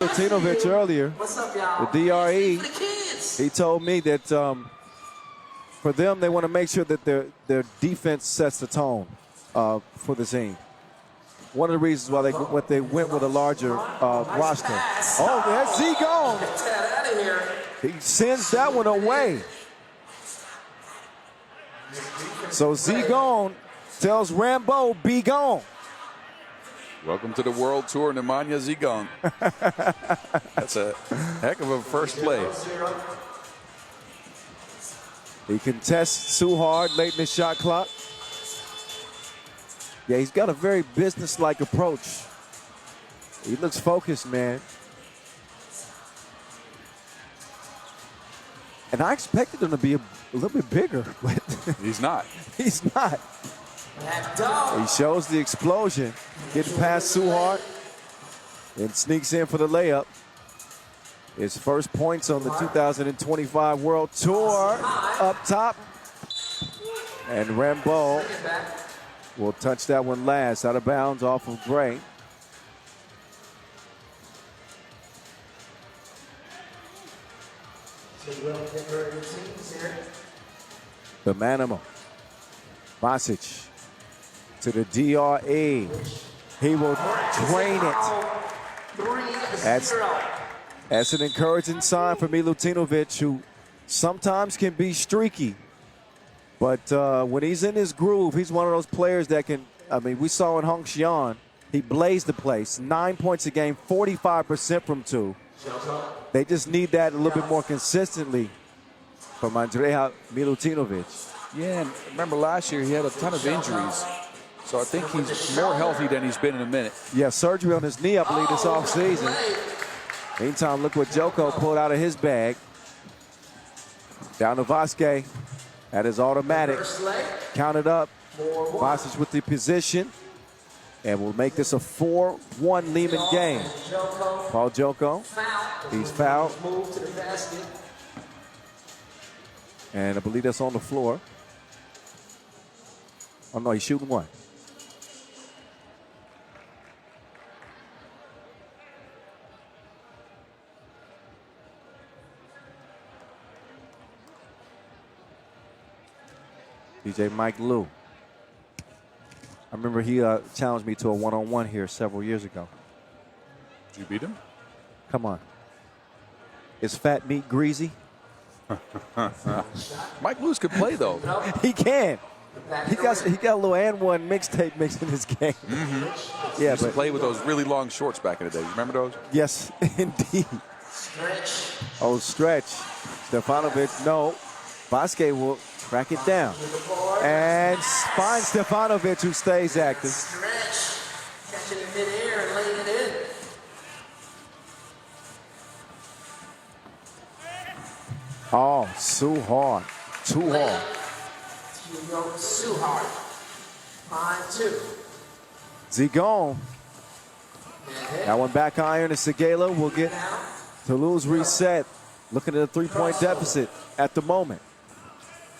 Milutinovic earlier, the DRE, he told me that for them, they want to make sure that their defense sets the tone for the team. One of the reasons why they went with a larger roster. Oh, there's Z gone. He sends that one away. So Z gone tells Rambo, be gone. Welcome to the World Tour, Nemanja Zigong. That's a heck of a first play. He contests too hard late in the shot clock. Yeah, he's got a very business-like approach. He looks focused, man. And I expected him to be a little bit bigger, but he's not. He's not. He shows the explosion, getting past Suhart, and sneaks in for the layup. His first points on the 2025 World Tour up top. And Rambo will touch that one last, out of bounds off of Gray. The Manimal. Basic to the DRE. He will drain it. That's an encouraging sign for Milutinovic, who sometimes can be streaky. But when he's in his groove, he's one of those players that can, we saw in Hong Xian, he blazed the place. 9 points a game, 45% from two. They just need that a little bit more consistently from Andrea Milutinovic. Yeah, and remember last year he had a ton of injuries. So I think he's more healthy than he's been in a minute. Yeah, surgery on his knee, I believe, this offseason. Meantime, look what Joko pulled out of his bag. Down to Vasquez at his automatic. Counted up. Vasquez with the position. And we'll make this a 4-1 Liman game. Paul Joko. He's fouled. And I believe that's on the floor. Oh, no, he's shooting one. DJ Mike Liu. I remember he challenged me to a one-on-one here several years ago. Did you beat him? Come on. Is fat meat greasy? Mike Lewis could play, though. He can. He got a little and one mixtape mixed in his game. Mm-hmm. Yeah, he used to play with those really long shorts back in the day. You remember those? Yes, indeed. Oh, stretch. Stefanovic, no. Vasquez will track it down. And finds Stefanovic, who stays active. Catching it mid-air and laying it in. Oh, Suhart. Too hard. Suhart. 5-2. Zigon. That one back iron, and Segala will get Toulouse reset. Looking at a three-point deficit at the moment.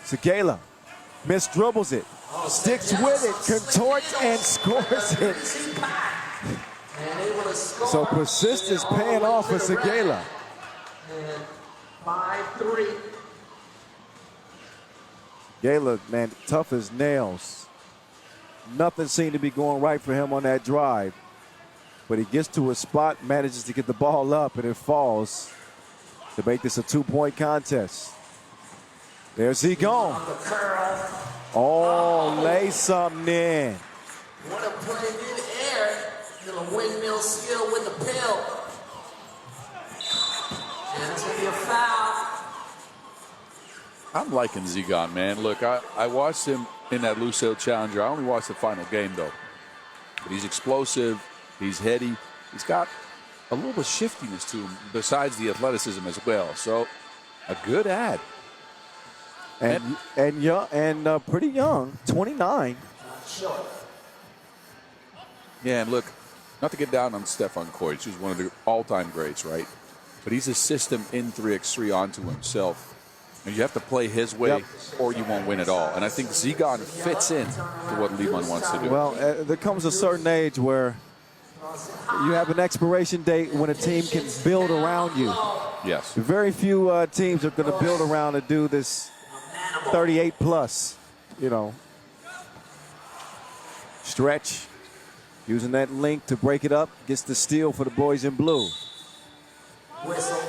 Segala misdribbles it, sticks with it, contorts, and scores it. So persistence paying off for Segala. 5-3. Segala, man, tough as nails. Nothing seemed to be going right for him on that drive. But he gets to a spot, manages to get the ball up, and it falls to make this a two-point contest. There's he gone. Oh, lay something in. What a play mid-air. Little windmill skill with the pill. And it's going to be a foul. I'm liking Zigon, man. Look, I watched him in that Lucille Challenger. I only watched the final game, though. But he's explosive. He's heady. He's got a little bit of shiftiness to him besides the athleticism as well. So, a good ad. And young and pretty young, 29. Yeah, and look, not to get down on Stefan Koic, who's one of the all-time greats, right? But he's a system in 3x3 onto himself. And you have to play his way or you won't win at all. And I think Zigon fits in to what Liman wants to do. Well, there comes a certain age where you have an expiration date when a team can build around you. Yes. Very few teams are going to build around to do this 38 plus, you know. Stretch, using that link to break it up, gets the steal for the boys in blue. Whistle.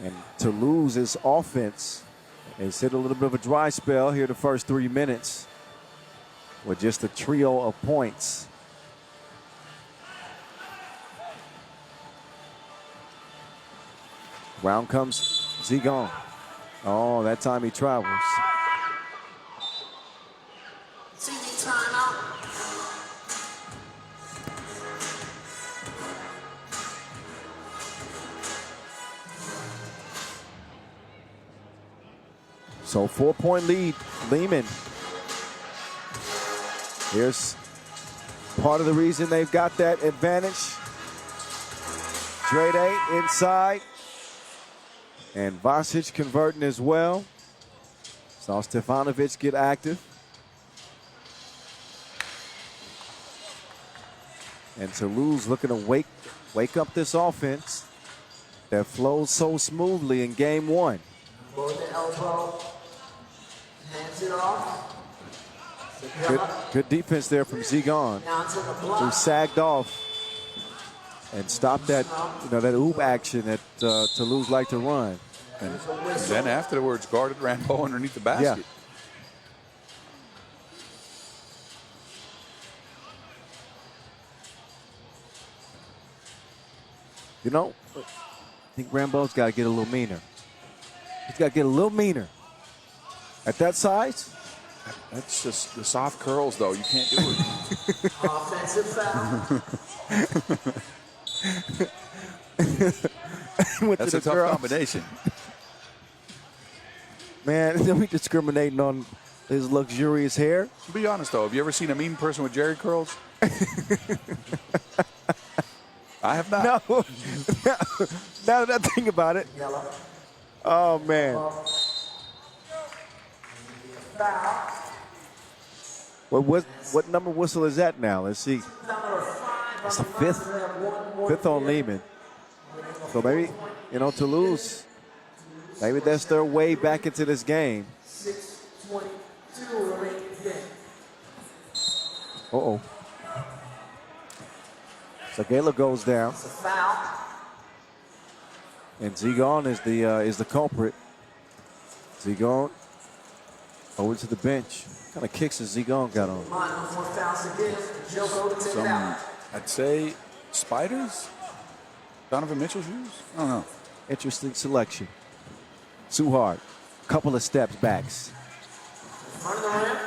And Toulouse's offense has hit a little bit of a dry spell here the first 3 minutes with just a trio of points. Round comes Zigon. Oh, that time he travels. TV timeout. So 4-point lead, Liman. Here's part of the reason they've got that advantage. Drede inside. And Vasic converting as well. Saw Stefanovic get active. And Toulouse looking to wake up this offense that flows so smoothly in game one. Lower the elbow. Hands it off. Good defense there from Zigon, Down to the block. who sagged off and stopped that, that oop action that Toulouse like to run. And then afterwards, guarded Rambo underneath the basket. Yeah. You know, I think Rambo's got to get a little meaner. He's got to get a little meaner. At that size? That's just the soft curls, though. You can't do it. Offensive foul. That's a tough combination. Man, then we discriminating on his luxurious hair. To be honest, though, have you ever seen a mean person with Jerry curls? I have not. No. Now that I think about it. Yellow. Oh, man. Foul. What number whistle is that now? Let's see. Number 5. It's the fifth on Liman. So maybe, Toulouse, maybe that's their way back into this game. 6:22 remaining game. Uh-oh. Sagala goes down, It's a foul. and Zigon is the culprit. Zigon over to the bench. What kind of kicks has Zigon got on? Line no more fouls to give. Joko to take it out. I'd say spiders? Donovan Mitchell's shoes? I don't know. Interesting selection. Suhard, couple of steps backs. Front of the rim.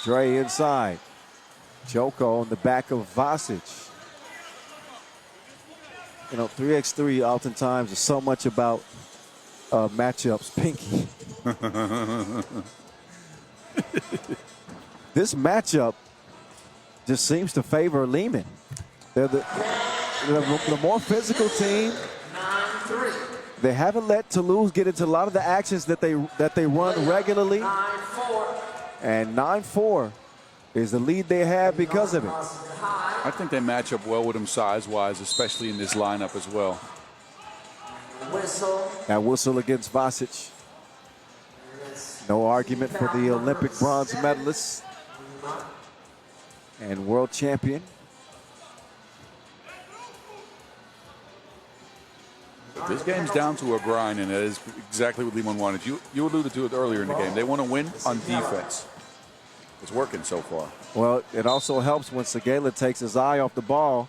Dre inside. Joko on the back of Vasic. 3x3 oftentimes is so much about matchups. Pinky. This matchup just seems to favor Liman. They're the more physical team. 9-3. They haven't let Toulouse get into a lot of the actions that they run regularly. 9-4. And 9-4 is the lead they have because of it. I think they match up well with him size-wise, especially in this lineup as well. Whistle. That whistle against Vasic. No argument for the Olympic bronze medalist and world champion. This game's down to a grind, and that is exactly what Liman wanted. You alluded to it earlier in the game. They want to win on defense. It's working so far. Well, it also helps when Sagala takes his eye off the ball.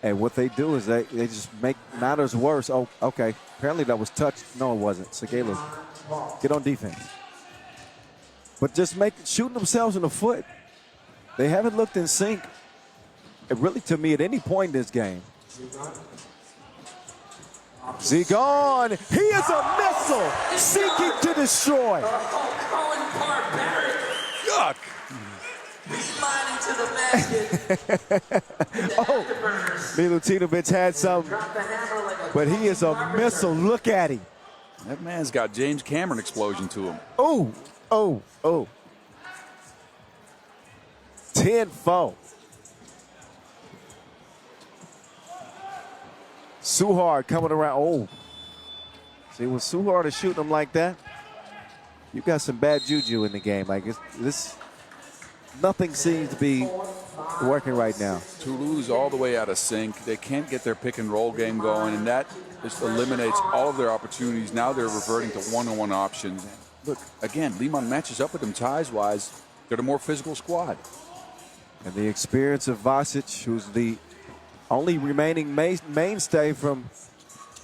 And what they do is they just make matters worse. Oh, okay. Apparently that was touched. No, it wasn't. Sagala, get on defense. But just shooting themselves in the foot. They haven't looked in sync, really, to me, at any point in this game. Zigon, he is a missile seeking to destroy. Colin Barbaric. Yuck. Beelining to the basket. Oh, Milutinovic had some, Drop the hammer like a but he is a missile. Look at him. That man's got James Cameron explosion to him. Oh. 10-4. Suhard coming around. Oh. See, when Suhard is shooting them like that, you got some bad juju in the game. Like nothing seems to be working right now. Toulouse all the way out of sync. They can't get their pick and roll game going, and that just eliminates all of their opportunities. Now they're reverting to one-on-one options. Look, again, Liman matches up with them size-wise. They're the more physical squad. And the experience of Vasic, who's the only remaining mainstay from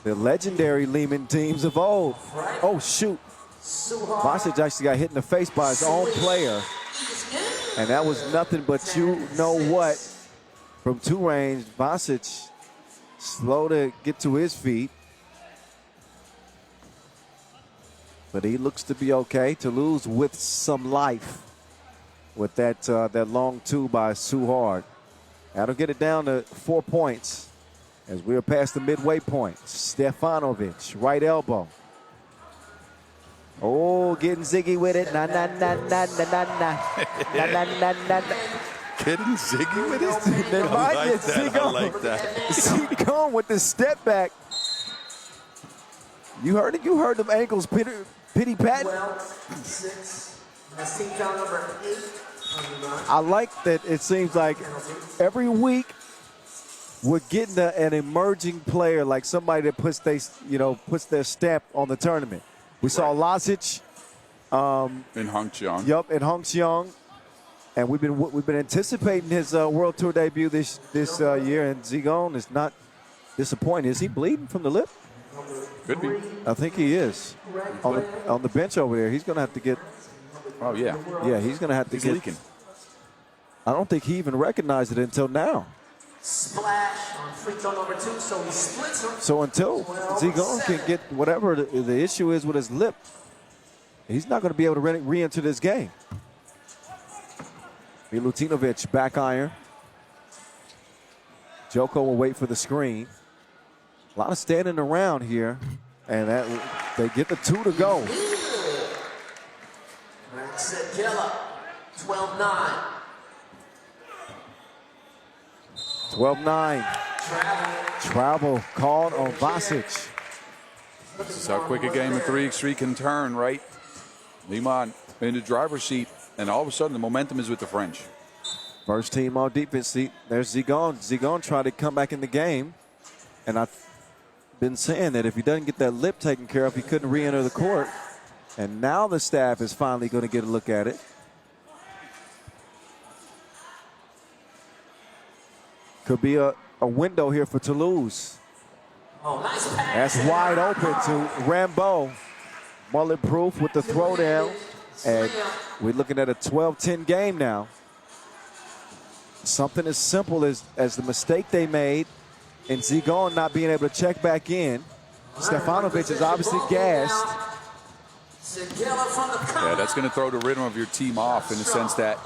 the legendary Liman teams of old. Oh, shoot. Vasic actually got hit in the face by his own player. And that was nothing but you know what. From two range, Vasic slow to get to his feet. But he looks to be okay. Toulouse with some life with that long two by Suhard. That'll get it down to 4 points as we're past the midway point. Stefanovic, right elbow. Oh, getting ziggy with it. Na na na na na na na na na na na. Getting ziggy with it? I like that. Zigon with the step back. You heard it? You heard them ankles pity pat? 12-6. That's team foul number 8. I like that it seems like every week we're getting an emerging player, like somebody that puts their stamp on the tournament. We saw Lazic in Hongqiang. Yup, in Hongqiang. And we've been anticipating his World Tour debut this year, and Zigon is not disappointing. Is he bleeding from the lip? Could be. I think he is. On the bench over there, he's going to have to get. Oh yeah. Yeah, he's going to have to He's get. leaking. I don't think he even recognized it until now. Splash on free throw number 2, so he splits him. So until Zigon can get whatever the issue is with his lip, he's not going to be able to re-enter this game. Milutinovic back iron. Joko will wait for the screen. A lot of standing around here, and they get the 2 to go. Max Gilla, 12-9. 12-9. Travel called on Vasic. This is how quick a game of 3x3 can turn, right? Liman in the driver's seat, and all of a sudden the momentum is with the French. First team on defense. See, there's Zigon. Zigon tried to come back in the game, and I've been saying that if he doesn't get that lip taken care of, he couldn't re-enter the court. And now the staff is finally going to get a look at it. Could be a window here for Toulouse. Oh, nice pass. That's wide open to Rambo. Mullet-proof with the throwdown. And we're looking at a 12-10 game now. Something as simple as the mistake they made and Zigon not being able to check back in. Stefanovic is obviously gassed. Yeah, that's going to throw the rhythm of your team off in the sense that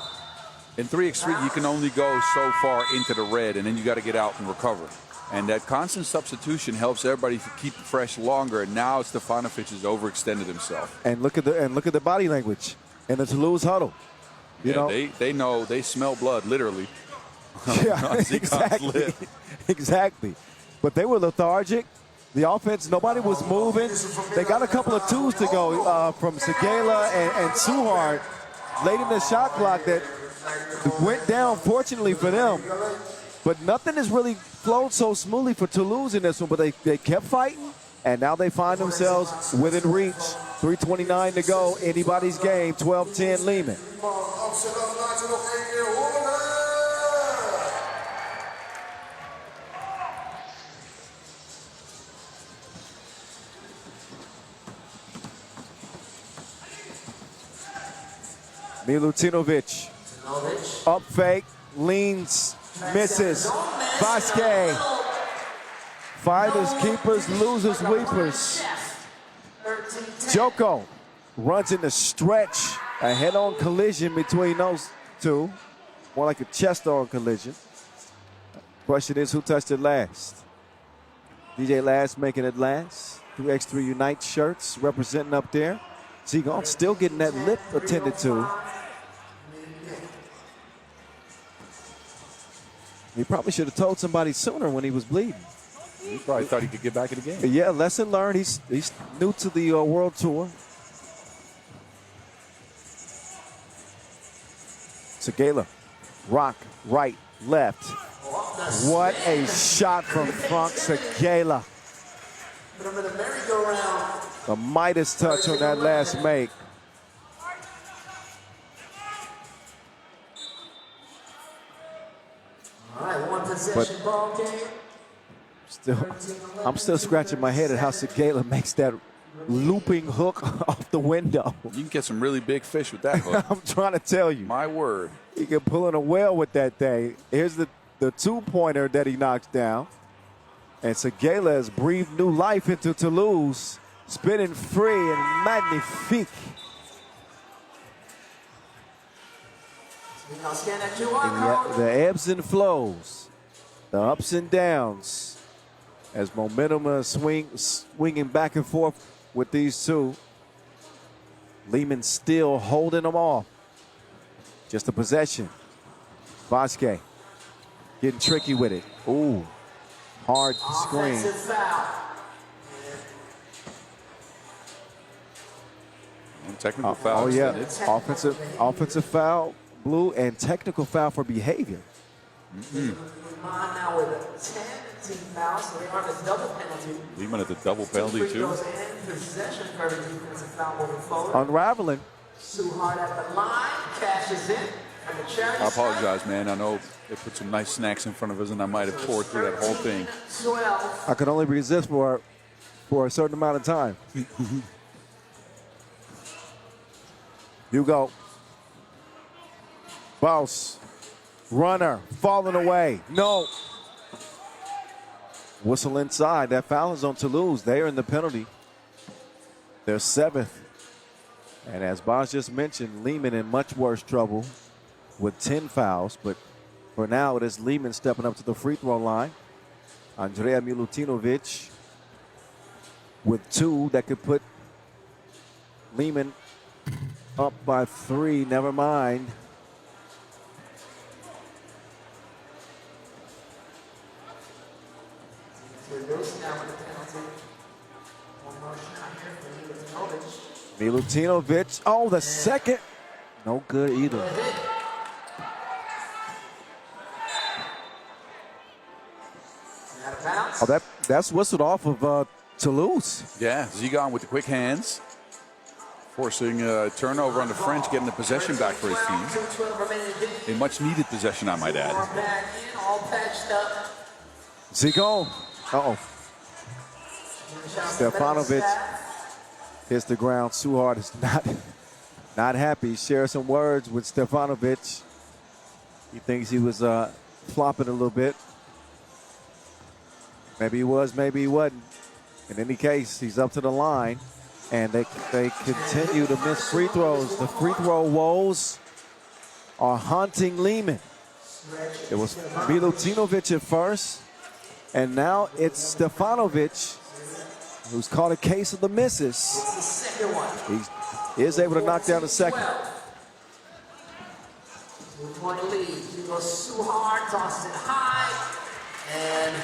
in 3x3 you can only go so far into the red, and then you got to get out and recover. And that constant substitution helps everybody keep fresh longer. And now Stefanovic has overextended himself. And look at the body language in the Toulouse huddle. You know, they know, they smell blood literally. Yeah, exactly. But they were lethargic. The offense, nobody was moving. They got a couple of 2s to go from Segela and Suhard late in the shot clock that went down, fortunately for them. But nothing has really flowed so smoothly for Toulouse in this one. But they kept fighting, and now they find themselves within reach. 3:29 to go. Anybody's game. 12-10 Liman. Milutinovic. Up fake. Leans. Misses. Vasquez. Fighters, keepers, losers, weepers. Joko runs in the stretch. A head-on collision between those two. More like a chest-on collision. Question is, who touched it last? DJ Last making it last. 2x3 Unite shirts representing up there. Zigon still getting that lip attended to. He probably should have told somebody sooner when he was bleeding. He probably thought he could get back in the game. Yeah, lesson learned. He's new to the World Tour. Segala, rock, right, left. What a shot from Frank Segala. The Midas touch on that last make. All right, one possession ball game. I'm still scratching my head at how Segala makes that looping hook off the window. You can get some really big fish with that hook. I'm trying to tell you. My word. He can pull in a whale with that thing. Here's the two-pointer that he knocks down. And Segala has breathed new life into Toulouse. Spinning free and magnifique. The ebbs and flows, the ups and downs, as momentum swinging back and forth with these two. Liman still holding them off. Just a possession. Vasquez getting tricky with it. Ooh, hard screen. And technical foul. Oh yeah, offensive foul, blue, and technical foul for behavior. Now with a 10 team foul, so they are the double penalty. Liman at the double penalty too. Possession for every defensive foul moving forward. Unraveling. Too hard at the line, cashes in. I apologize, man. I know they put some nice snacks in front of us, and I might have poured through that whole thing. I could only resist for a certain amount of time. Hugo. Boss. Runner. Falling away. No. Whistle inside. That foul is on Toulouse. They are in the penalty. They're 7th. And as Boss just mentioned, Liman in much worse trouble with 10 fouls. But for now, it is Liman stepping up to the free throw line. Andrea Milutinovic with 2 that could put Liman up by 3. Never mind. Milutinovic. Oh, the second. No good either. Oh, that's whistled off of Toulouse. Yeah, Zigon with the quick hands. Forcing a turnover on the French, getting the possession back for his team. A much-needed possession, I might add. Zigon. Uh-oh. Stefanovic hits the ground. Suhard is not happy. Shares some words with Stefanovic. He thinks he was flopping a little bit. Maybe he was, maybe he wasn't. In any case, he's up to the line. And they continue to miss free throws. The free throw woes are haunting Liman. It was Milutinovic at first, and now it's Stefanovic, who's caught a case of the misses. He is able to knock down the second. 2-point lead. He goes too hard, tosses it high, and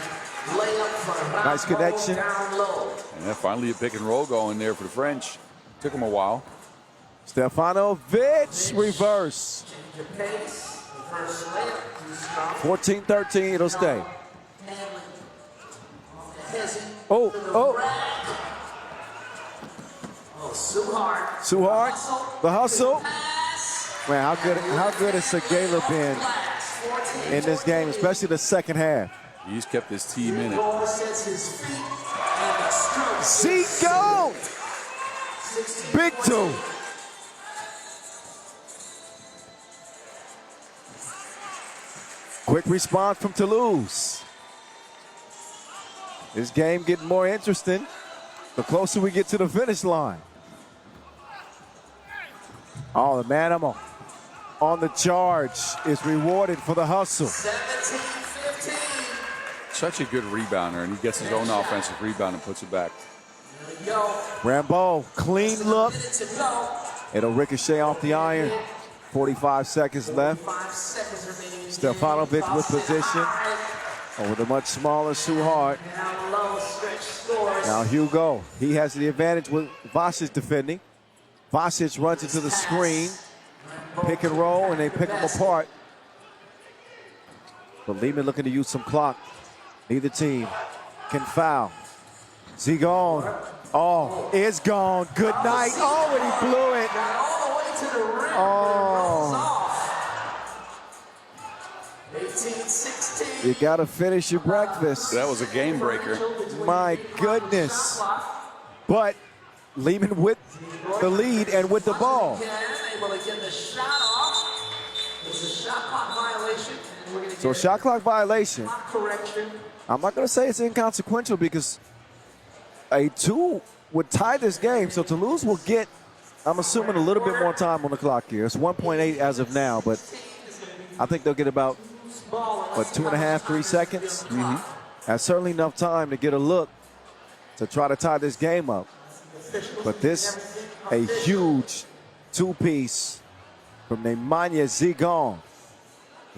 layup for nice connection. Down low. And finally a pick and roll going there for the French. Took him a while. Stefanovic reverse. 14-13, it'll stay. Suhard, the hustle. Man, how good has Segala been in this game, especially the second half? He's kept his team in it. Zico! Big 2. Quick response from Toulouse. This game getting more interesting the closer we get to the finish line. Oh, the Manimal on the charge is rewarded for the hustle. 17-15. Such a good rebounder, and he gets his own offensive rebound and puts it back. Rambo, clean look. It'll ricochet off the iron. 45 seconds left. Stefanovic with position. over the much smaller Suhard. Down low, stretch scores. Now Hugo, he has the advantage with Vasic defending. Vasic runs into the screen, pick and roll, and they pick them apart. But Liman looking to use some clock. Neither team can foul. Zigon, oh, it's gone. Good night. Oh, and he blew it. Got all the way to the rim. Oh. 18-16. You got to finish your breakfast. That was a game breaker. My goodness. But Liman with the lead and with the ball. Able to get the shot off. It's a shot clock violation. And we're gonna So get shot clock violation. correction. I'm not going to say it's inconsequential because a 2 would tie this game. So Toulouse will get, I'm assuming, a little bit more time on the clock here. It's 1.8 as of now, but I think they'll get about, 2.5, 3 seconds? That's certainly enough time to get a look to try to tie this game up. But this, a huge 2-piece from Nemanja Zigon.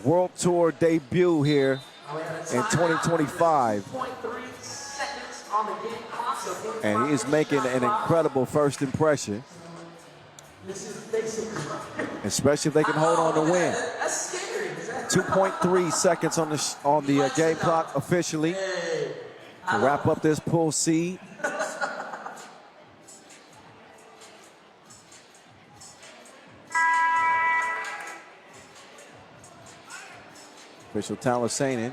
World Tour debut here in 2025. And he is making an incredible first impression. Especially if they can hold on to win. 2.3 seconds on the game clock officially to wrap up this Pool C. Official Talasainen.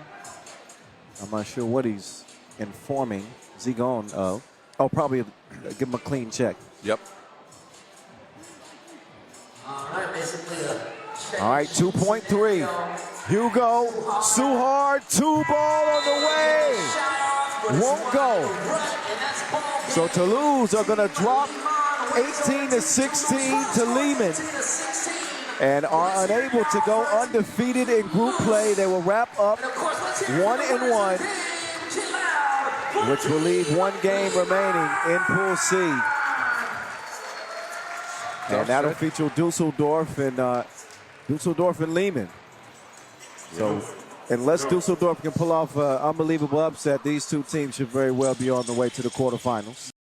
I'm not sure what he's informing Zigon of. Oh, probably give him a clean check. Yep. All right, 2.3. Hugo, Suhard, 2 ball on the way. Won't go. So Toulouse are going to drop 18-16 to Liman and are unable to go undefeated in group play. They will wrap up 1-1, which will leave 1 game remaining in Pool C. And that'll feature Dusseldorf and Liman. So unless Dusseldorf can pull off an unbelievable upset, these 2 teams should very well be on the way to the quarterfinals.